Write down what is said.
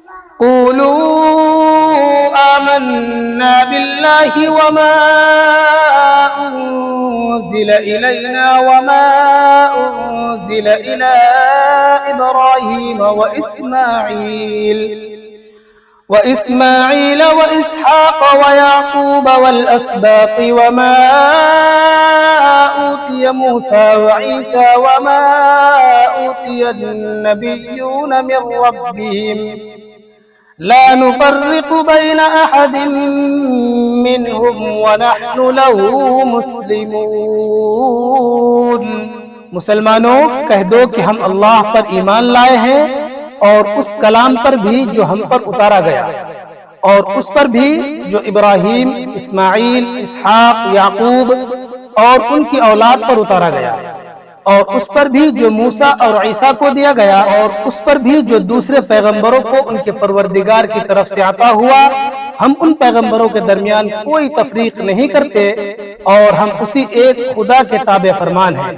क़ूलू आमन्ना बिल्लाहि वमा उन्ज़िल इलैना वमा उन्ज़िल इला इब्राहीम व इस्माईल व इसहाक़ व याक़ूब वल अस्बाक़ वमा ऊतिय मूसा व ईसा वमा ऊतिय नबिय्यून मिन रब्बिहिम ला नुफ़र्रिक़ु बैन अहदिम मिनहुम व नहनु लहू मुस्लिमून। मुसलमानों, कह दो कि हम अल्लाह पर ईमान लाए हैं और उस कलाम पर भी जो हम पर उतारा गया, और उस पर भी जो इब्राहीम, इस्माईल, इसहाक, याकूब और उनकी औलाद पर उतारा गया, और उस पर भी जो मूसा और ईसा को दिया गया, और उस पर भी जो दूसरे पैगंबरों को उनके परवरदिगार की तरफ से आता हुआ। हम उन पैगंबरों के दरमियान कोई तफरीक नहीं करते और हम उसी एक खुदा के ताबे फरमान हैं।